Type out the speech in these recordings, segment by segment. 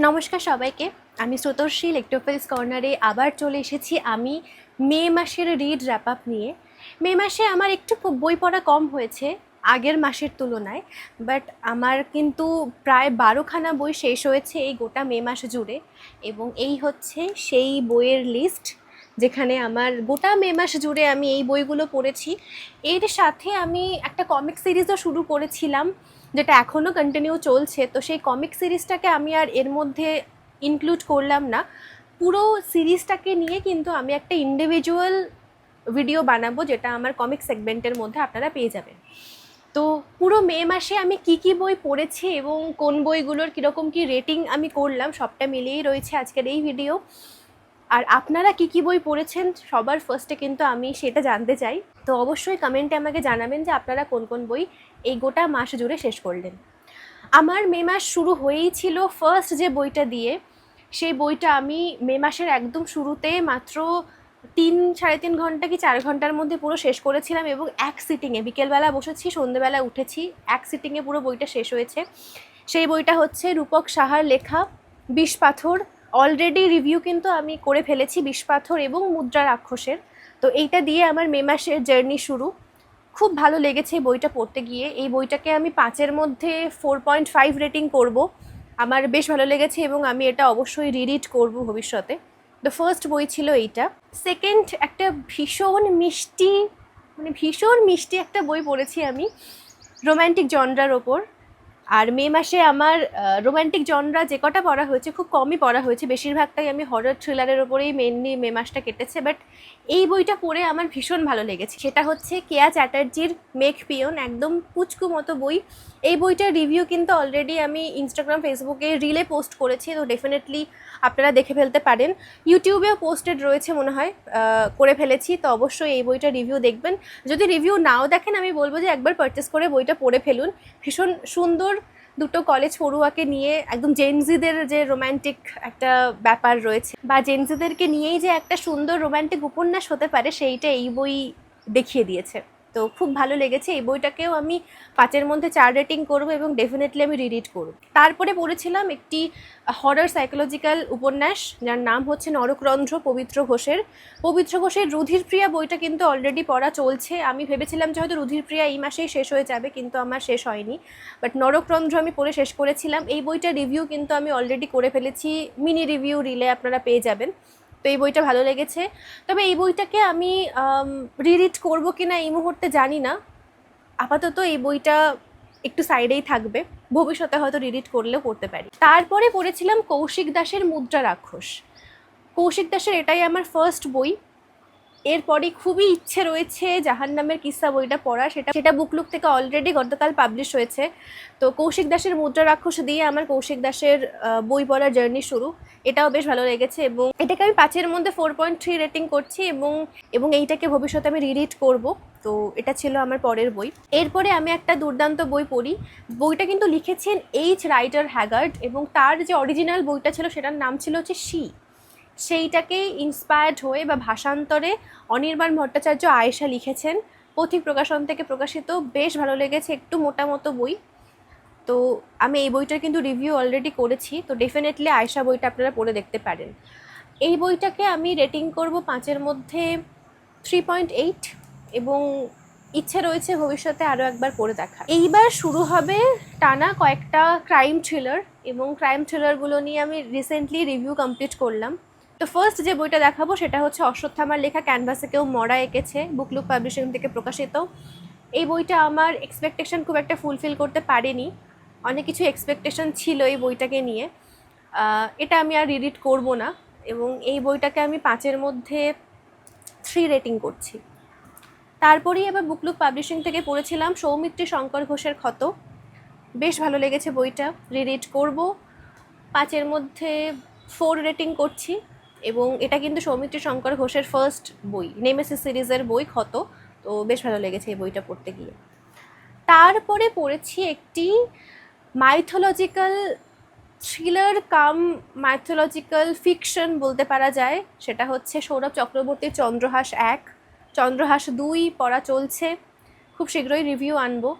নমস্কার সবাইকে। আমি স্রোতস্বী লেকটোফিলস কর্নারে আবার চলে এসেছি আমি মে মাসের রিড র্যাপ আপ নিয়ে। মে মাসে আমার একটু বই পড়া কম হয়েছে আগের মাসের তুলনায়, বাট আমার কিন্তু প্রায় 12খানা বই শেষ হয়েছে এই গোটা মে মাস জুড়ে। এবং এই হচ্ছে সেই বইয়ের লিস্ট যেখানে আমার গোটা মে মাস জুড়ে আমি এই বইগুলো পড়েছি। এর সাথে আমি একটা কমিক সিরিজও শুরু করেছিলাম যেটা এখনও কন্টিনিউ চলছে, তো সেই কমিক সিরিজটাকে আমি আর এর মধ্যে ইনক্লুড করলাম না। পুরো সিরিজটাকে নিয়ে কিন্তু আমি একটা ইন্ডিভিজুয়াল ভিডিও বানাবো যেটা আমার কমিক সেগমেন্টের মধ্যে আপনারা পেয়ে যাবেন। তো পুরো মে মাসে আমি কি বই পড়েছি এবং কোন বইগুলোর কীরকম কী রেটিং আমি করলাম সবটা মিলিয়েই রয়েছে আজকের এই ভিডিও। আর আপনারা কি বই পড়েছেন সবার ফার্স্টে কিন্তু আমি সেটা জানতে চাই। তো অবশ্যই কমেন্টে আমাকে জানাবেন যে আপনারা কোন কোন বই এই গোটা মাস জুড়ে শেষ করলেন। আমার মে মাস শুরু হয়েই ছিল ফার্স্ট যে বইটা দিয়ে। সেই বইটা আমি মে মাসের একদম শুরুতে মাত্র 3-3.5 ঘন্টা কি 4 ঘন্টার মধ্যে পুরো শেষ করেছিলাম এবং এক সিটিংয়ে, বিকেলবেলা বসেছি সন্ধ্যেবেলা উঠেছি, এক সিটিংয়ে পুরো বইটা শেষ হয়েছে। সেই বইটা হচ্ছে রূপক সাহার লেখা বিষপাথর। অলরেডি রিভিউ কিন্তু আমি করে ফেলেছি বিষপাথর এবং মুদ্রা রাক্ষসের। তো এইটা দিয়ে আমার মে মাসের জার্নি শুরু। খুব ভালো লেগেছে বইটা পড়তে গিয়ে। এই বইটাকে আমি 5-এর মধ্যে 4.5 রেটিং করব। আমার বেশ ভালো লেগেছে এবং আমি এটা অবশ্যই রিড করব ভবিষ্যতে। দ্য ফার্স্ট বই ছিল এইটা। সেকেন্ড একটা ভীষণ মিষ্টি একটা বই পড়েছি আমি রোম্যান্টিক জনরার ওপর। আর মে মাসে আমার রোম্যান্টিক জনরা যে কটা পড়া হয়েছে খুব কমই পড়া হয়েছে, বেশিরভাগটাই আমি হরর থ্রিলারের ওপরেই মেনলি মে মাসটা কেটেছে। বাট এই বইটা পড়ে আমার ভীষণ ভালো লেগেছে, সেটা হচ্ছে কেয়া চ্যাটার্জির মেঘ পিয়ন, একদম পুচকু মতো বই। এই বইটার রিভিউ কিন্তু অলরেডি আমি ইনস্টাগ্রাম ফেসবুকে রিলে পোস্ট করেছি, তো ডেফিনেটলি আপনারা দেখে ফেলতে পারেন। ইউটিউবেও পোস্টেড রয়েছে মনে হয়, করে ফেলেছি, তো অবশ্যই এই বইটার রিভিউ দেখবেন। যদি রিভিউ নাও দেখেন আমি বলবো যে একবার পারচেস করে বইটা পড়ে ফেলুন। ভীষণ সুন্দর দুটো কলেজ পড়ুয়াকে নিয়ে একদম জেনজিদের যে রোম্যান্টিক একটা ব্যাপার রয়েছে বা জেনজিদেরকে নিয়েই যে একটা সুন্দর রোম্যান্টিক উপন্যাস হতে পারে সেইটা এই বই দেখিয়ে দিয়েছে। তো খুব ভালো লেগেছে। এই বইটাকেও আমি 5-এর মধ্যে 4 রেটিং করব এবং ডেফিনেটলি আমি রিড করব। তারপরে পড়েছিলাম একটি হরর সাইকোলজিক্যাল উপন্যাস যার নাম হচ্ছে নরকরন্ধ্র পবিত্র ঘোষের রুধির প্রিয়া বইটা কিন্তু অলরেডি পড়া চলছে। আমি ভেবেছিলাম যে হয়তো রুধির প্রিয়া এই মাসেই শেষ হয়ে যাবে, কিন্তু আমার শেষ হয়নি। বাট নরকরন্ধ্র আমি পড়ে শেষ করেছিলাম। এই বইটার রিভিউ কিন্তু আমি অলরেডি করে ফেলেছি, মিনি রিভিউ রিলে আপনারা পেয়ে যাবেন। তো এই বইটা ভালো লেগেছে। তবে এই বইটাকে আমি রিড করবো কিনা এই মুহূর্তে জানি না। আপাতত এই বইটা একটু সাইডেই থাকবে, ভবিষ্যতে হয়তো রিড করলেও করতে পারি। তারপরে পড়েছিলাম কৌশিক দাসের মুদ্রা রাক্ষস। কৌশিক দাসের এটাই আমার ফার্স্ট বই। এরপরে খুবই ইচ্ছে রয়েছে জাহান্নামের কিস্সা বইটা পড়া, সেটা বুকলুক থেকে অলরেডি গতকাল পাবলিশ হয়েছে। তো কৌশিক দাসের মুদ্রা রাক্ষস দিয়ে আমার কৌশিক দাসের বই পড়ার জার্নি শুরু। এটাও বেশ ভালো লেগেছে এবং এটাকে আমি 5-এর মধ্যে 4.3 রেটিং করছি এবং এইটাকে ভবিষ্যতে আমি রিড করব। তো এটা ছিল আমার পরের বই। এরপরে আমি একটা দুর্দান্ত বই পড়ি। বইটা কিন্তু লিখেছেন এইচ রাইটার হ্যাগার্ড এবং তার যে অরিজিনাল বইটা ছিল সেটার নাম ছিল হচ্ছে সেইটাকেই ইন্সপায়ার্ড হয়ে বা ভাষান্তরে অনির্বাণ ভট্টাচার্য আয়েশা লিখেছেন। পথিক প্রকাশন থেকে প্রকাশিত, বেশ ভালো লেগেছে। একটু মোটা মতো বই। তো আমি এই বইটার কিন্তু রিভিউ অলরেডি করেছি, তো ডেফিনেটলি আয়েশা বইটা আপনারা পড়ে দেখতে পারেন। এই বইটাকে আমি রেটিং করব 5-এর মধ্যে 3.8 এবং ইচ্ছে রয়েছে ভবিষ্যতে আরও একবার পড়ে দেখা। এইবার শুরু হবে টানা কয়েকটা ক্রাইম থ্রিলার এবং ক্রাইম থ্রিলারগুলো নিয়ে আমি রিসেন্টলি রিভিউ কমপ্লিট করলাম। তো ফার্স্ট যে বইটা দেখাবো সেটা হচ্ছে অশ্বত্থামার লেখা ক্যানভাসে কেউ মরা এঁকেছে, বুকলুক পাবলিশিং থেকে প্রকাশিত। এই বইটা আমার এক্সপেকটেশন খুব একটা ফুলফিল করতে পারেনি। অনেক কিছু এক্সপেকটেশন ছিল এই বইটাকে নিয়ে। এটা আমি আর রিড করব না এবং এই বইটাকে আমি 5-এর মধ্যে 3 রেটিং করছি। তারপরেই আবার বুকলুক পাবলিশিং থেকে পড়েছিলাম সৌমিত্রী শঙ্কর ঘোষের ক্ষত। বেশ ভালো লেগেছে বইটা, রিড করব। 5-এর মধ্যে 4 রেটিং করছি এবং এটা কিন্তু সৌমিত্রী শঙ্কর ঘোষের ফার্স্ট বই, নেমেসিস সিরিজের বই ক্ষত। তো বেশ ভালো লেগেছে এই বইটা পড়তে গিয়ে। তারপরে পড়েছি একটি মাইথোলজিক্যাল থ্রিলার কাম মাইথোলজিক্যাল ফিকশন বলতে পারা যায়। সেটা হচ্ছে সৌরভ চক্রবর্তীর চন্দ্রহাস 1, চন্দ্রহাস 2 পড়া চলছে। খুব শীঘ্রই রিভিউ আনবো।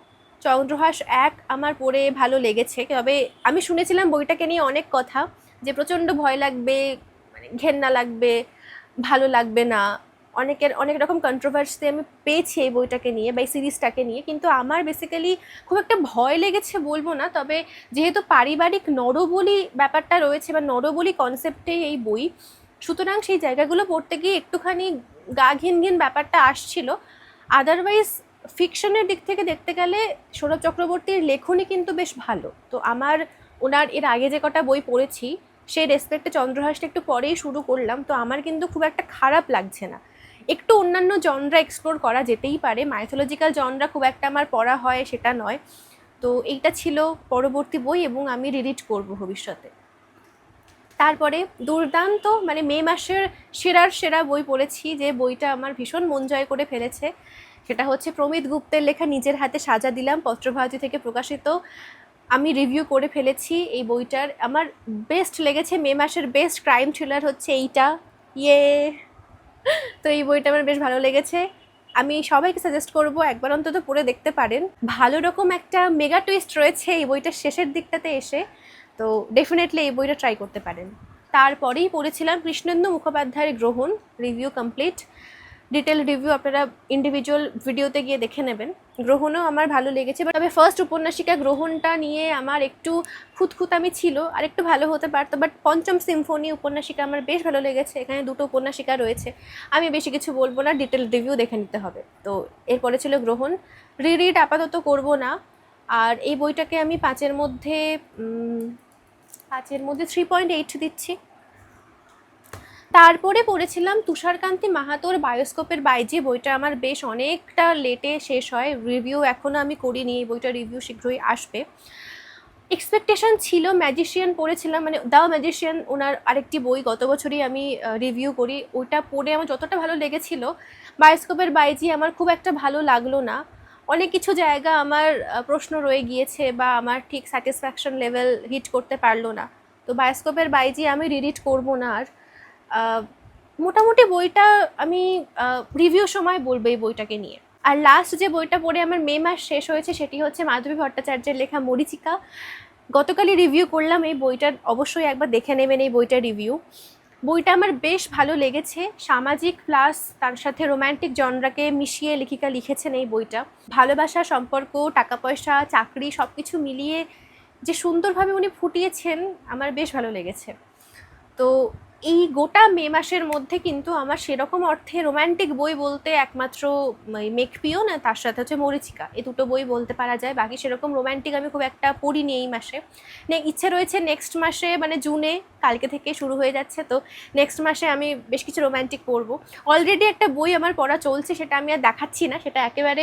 চন্দ্রহাস 1 আমার পড়ে ভালো লেগেছে, তবে আমি শুনেছিলাম বইটাকে নিয়ে অনেক কথা, যে প্রচণ্ড ভয় লাগবে, মানে ঘেন্না লাগবে, ভালো লাগবে না, অনেকের অনেক রকম কন্ট্রোভার্সি আমি পেয়েছি এই বইটাকে নিয়ে বা এই সিরিজটাকে নিয়ে। কিন্তু আমার বেসিক্যালি খুব একটা ভয় লেগেছে বলবো না, তবে যেহেতু পারিবারিক নরবলি ব্যাপারটা রয়েছে বা নরবলি কনসেপ্টে এই বই, সুতরাং সেই জায়গাগুলো পড়তে গিয়ে একটুখানি গা ঘিন ঘিন ব্যাপারটা আসছিল। আদারওয়াইজ ফিকশনের দিক থেকে দেখতে গেলে সৌরভ চক্রবর্তীর লেখনী কিন্তু বেশ ভালো। তো আমার ওনার এর আগে যে কটা বই পড়েছি সেই রেসপেক্টে চন্দ্রহাসটা একটু পরেই শুরু করলাম, তো আমার কিন্তু খুব একটা খারাপ লাগছে না। একটু অন্যান্য জনরা এক্সপ্লোর করা যেতেই পারে, মাইথোলজিক্যাল জনরা খুব একটা আমার পড়া হয় সেটা নয়। তো এইটা ছিল পরবর্তী বই এবং আমি রিডিট করব ভবিষ্যতে। তারপরে দুর্দান্ত, মানে মে মাসের সেরার সেরা বই পড়েছি, যে বইটা আমার ভীষণ মন জয় করে ফেলেছে, সেটা হচ্ছে প্রমিত গুপ্তের লেখা নিজের হাতে সাজা দিলাম, পত্রভারতী থেকে প্রকাশিত। আমি রিভিউ করে ফেলেছি এই বইটার। আমার বেস্ট লেগেছে, মে মাসের বেস্ট ক্রাইম থ্রিলার হচ্ছে এইটা। ইয়ে, তো এই বইটা আমার বেশ ভালো লেগেছে। আমি সবাইকে সাজেস্ট করব একবার অন্তত পড়ে দেখতে পারেন। ভালো রকম একটা মেগা টুইস্ট রয়েছে এই বইটার শেষের দিকটাতে এসে, তো ডেফিনেটলি এই বইটা ট্রাই করতে পারেন। তারপরেই পড়েছিলাম কৃষ্ণেন্দু মুখোপাধ্যায়ের গ্রহণ, রিভিউ কমপ্লিট। ডিটেল রিভিউ আপনারা ইন্ডিভিজুয়াল ভিডিওতে গিয়ে দেখে নেবেন। গ্রহণও আমার ভালো লেগেছে, তবে ফার্স্ট উপন্যাসিকা গ্রহণটা নিয়ে আমার একটু খুঁতখুঁতামি ছিল, আর একটু ভালো হতে পারতো। বাট পঞ্চম সিম্ফনি উপন্যাসিকা আমার বেশ ভালো লেগেছে। এখানে দুটো উপন্যাসিকা রয়েছে, আমি বেশি কিছু বলবো না, ডিটেল রিভিউ দেখে নিতে হবে। তো এরপরে ছিল গ্রহণ, রিড আপাতত করব না। আর এই বইটাকে আমি 5-এর মধ্যে 3.8 দিচ্ছি। তারপরে পড়েছিলাম তুষারকান্তি মাহাতোর বায়োস্কোপের বাইজি, বইটা আমার বেশ অনেকটা লেটে শেষ হয়, রিভিউ এখনও আমি করিনি, এই বইটা রিভিউ শীঘ্রই আসবে। এক্সপেকটেশন ছিল, ম্যাজিশিয়ান পড়েছিলাম, মানে দ্য ম্যাজিশিয়ান ওনার আরেকটি বই গত বছরই আমি রিভিউ করি, ওইটা পড়ে আমার যতটা ভালো লেগেছিল, বায়োস্কোপের বাইজি আমার খুব একটা ভালো লাগলো না। অনেক কিছু জায়গা আমার প্রশ্ন রয়ে গিয়েছে বা আমার ঠিক স্যাটিসফ্যাকশন লেভেল হিট করতে পারলো না। তো বায়োস্কোপের বাইজি আমি রিড করবো না আর। মোটামুটি বইটা আমি রিভিউ সময় বলবো এই বইটাকে নিয়ে। আর লাস্ট যে বইটা পড়ে আমার মে মাস শেষ হয়েছে সেটি হচ্ছে মাধবী ভট্টাচার্যের লেখা মরীচিকা। গতকালই রিভিউ করলাম এই বইটার, অবশ্যই একবার দেখে নেবেন এই বইটার রিভিউ। বইটা আমার বেশ ভালো লেগেছে, সামাজিক প্লাস তার সাথে রোম্যান্টিক জনরাকে মিশিয়ে লেখিকা লিখেছেন এই বইটা। ভালোবাসা, সম্পর্ক, টাকা পয়সা, চাকরি সব কিছু মিলিয়ে যে সুন্দরভাবে উনি ফুটিয়েছেন, আমার বেশ ভালো লেগেছে। তো এই গোটা মে মাসের মধ্যে কিন্তু আমার সেরকম অর্থে রোম্যান্টিক বই বলতে একমাত্র মেঘপিও না, তার সাথে হচ্ছে মরীচিকা, এই দুটো বই বলতে পারা যায়। বাকি সেরকম রোম্যান্টিক আমি খুব একটা পড়িনি এই মাসে। ইচ্ছে রয়েছে নেক্সট মাসে, মানে জুনে, কালকে থেকে শুরু হয়ে যাচ্ছে, তো নেক্সট মাসে আমি বেশ কিছু রোম্যান্টিক পড়বো। অলরেডি একটা বই আমার পড়া চলছে, সেটা আমি আর দেখাচ্ছি না, সেটা একেবারে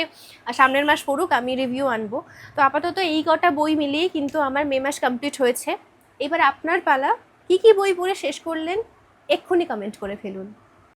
সামনের মাস পড়ুক, আমি রিভিউ আনবো। তো আপাতত এই কটা বই মিলিয়েই কিন্তু আমার মে মাস কমপ্লিট হয়েছে। এবার আপনার পালা, কী কী বই পড়ে শেষ করলেন এক্ষুনি কমেন্ট করে ফেলুন।